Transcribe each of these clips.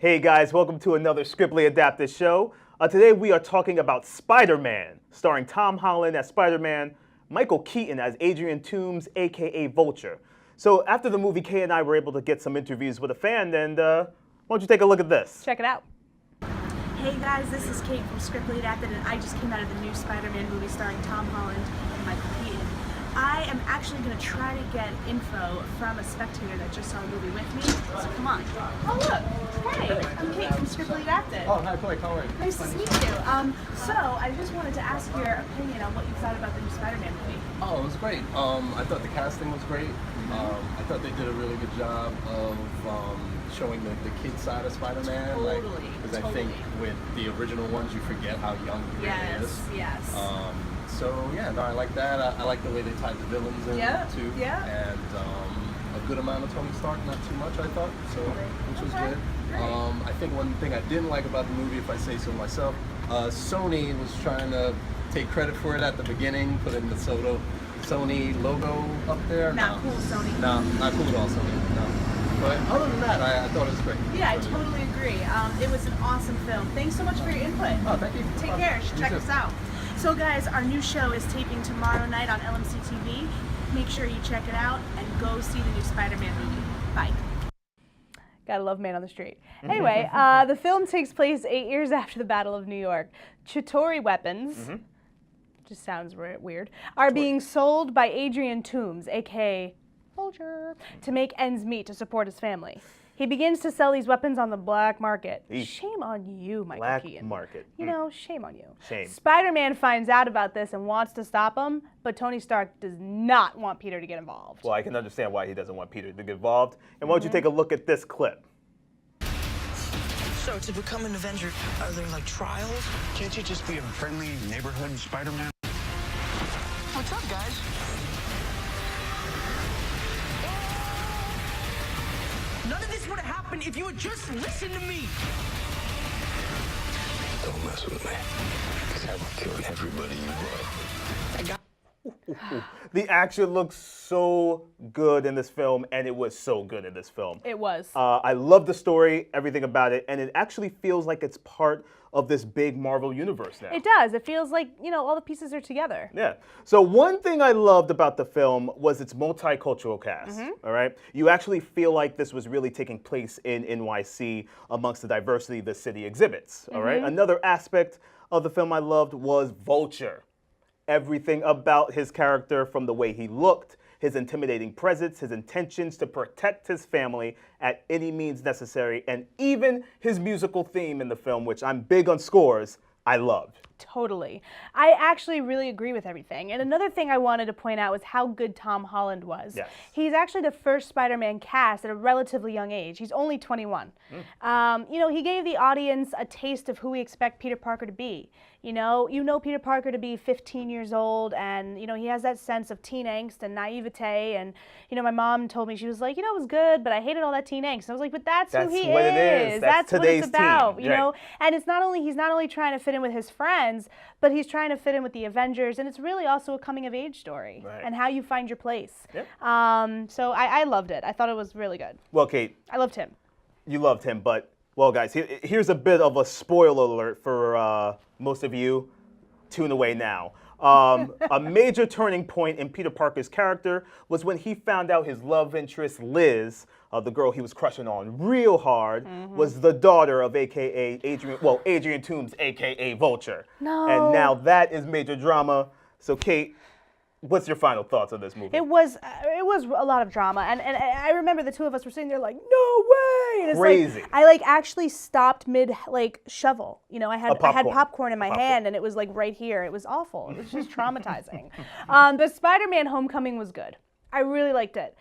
Hey guys, welcome to another Scriptly Adapted show. Today we are talking about Spider-Man, starring Tom Holland as Spider-Man, Michael Keaton as Adrian Toomes, aka Vulture. So after the movie, Kay and I were able to get some interviews with a fan, and why don't you take a look at this? Check it out. Hey guys, this is Kate from Scriptly Adapted, and I just came out of the new Spider-Man movie starring Tom Holland and Michael Keaton. I am actually going to try to get info from a spectator that just saw the movie with me, so come on. Oh look, hey, I'm Kate from Scriptly Adapted. Oh, hi, Blake, how are you? Nice to meet you. So I just wanted to ask your opinion on what you thought about the new Spider-Man movie. Oh, it was great. I thought the casting was great. I thought they did a really good job of showing the kid side of Spider-Man. Totally, Because I think with the original ones, you forget how young he really is. Yes. So yeah, no, I like that. I like the way they tied the villains in too. Yeah. And a good amount of Tony Stark, not too much, I thought. So, which was good. Great. I think one thing I didn't like about the movie, if I say so myself, Sony was trying to take credit for it at the beginning, put in the Sony logo up there. Not cool, Sony. No, not cool at all, Sony. No. But other than that, I thought it was great. Yeah, I totally agree. It was an awesome film. Thanks so much for your input. Oh, thank you. Take care. You should check too. us out. So guys, our new show is taping tomorrow night on LMC TV. Make sure you check it out and go see the new Spider-Man movie. Bye. Gotta love Man on the Street. Anyway, the film takes place 8 years after the Battle of New York. Chitauri weapons, just sounds weird, are being sold by Adrian Toomes, aka Vulture, to make ends meet to support his family. He begins to sell these weapons on the black market. Shame on you, Michael Keaton. Black market. You know, shame on you. Shame. Spider-Man finds out about this and wants to stop him, but Tony Stark does not want Peter to get involved. Well, I can understand why he doesn't want Peter to get involved. And why don't you take a look at this clip? So to become an Avenger, are there like trials? Can't you just be a friendly neighborhood Spider-Man? What's up, guys? None of this would have happened if you would just listen to me. Don't mess with me, because I will kill everybody you love. The action looks so good in this film, and it was so good in this film. It was. I love the story, everything about it, and it actually feels like it's part of this big Marvel universe now. It does. It feels like, you know, all the pieces are together. Yeah. So one thing I loved about the film was its multicultural cast. All right. You actually feel like this was really taking place in NYC amongst the diversity the city exhibits. All right. Another aspect of the film I loved was Vulture. Everything about his character, from the way he looked, his intimidating presence, his intentions to protect his family at any means necessary, and even his musical theme in the film, which I'm big on scores, I loved. Totally. I actually really agree with everything. And another thing I wanted to point out was how good Tom Holland was. Yes. He's actually the first Spider-Man cast at a relatively young age. He's only 21. You know, he gave the audience a taste of who we expect Peter Parker to be. You know Peter Parker to be 15 years old, and, you know, he has that sense of teen angst and naivete. And, you know, my mom told me, she was like, you know, it was good, but I hated all that teen angst. And I was like, but that's who he what is. it is. That's what today's it's about, teen. you know? Right. And it's not only, he's not only trying to fit in with his friends, but he's trying to fit in with the Avengers, and it's really also a coming of age story and how you find your place. Yep. So I loved it. I thought it was really good. Well, Kate, I loved him. you loved him, but, well, guys, here's a bit of a spoiler alert for most of you. Tune away now. A major turning point in Peter Parker's character was when he found out his love interest, Liz, the girl he was crushing on real hard, was the daughter of Adrian Toomes, aka Vulture. No. And now that is major drama. So, Kate, what's your final thoughts on this movie? It was a lot of drama, and I remember the two of us were sitting there like, no way! And it's Crazy. Like, I like actually stopped mid shovel. You know, I had popcorn in my hand, and it was like right here. It was awful. It was just traumatizing. The Spider-Man: Homecoming was good. I really liked it.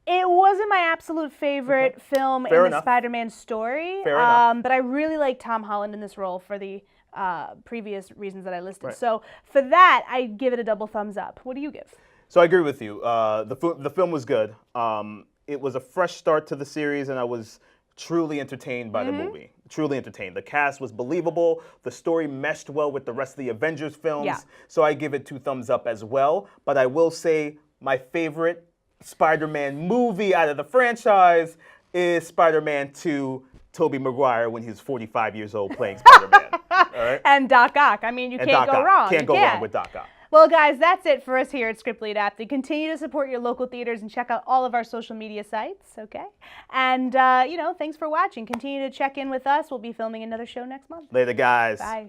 It wasn't my absolute favorite film in the Spider-Man story, Fair enough. but I really like Tom Holland in this role for the previous reasons that I listed. So for that, I give it a double thumbs up. What do you give? So I agree with you. The film was good. It was a fresh start to the series, and I was truly entertained by the movie. Truly entertained. The cast was believable. The story meshed well with the rest of the Avengers films. Yeah. So I give it 2 thumbs up as well. But I will say my favorite Spider-Man movie out of the franchise is Spider-Man 2 Tobey Maguire when he's 45 years old playing Spider-Man. All right? And Doc Ock. I mean, you And can't Doc go Ock. wrong. Can't You go wrong with Doc Ock. Well, guys, that's it for us here at Scriptly Adapted. Continue to support your local theaters and check out all of our social media sites, okay? And, thanks for watching. Continue to check in with us. We'll be filming another show next month. Later, guys. Bye.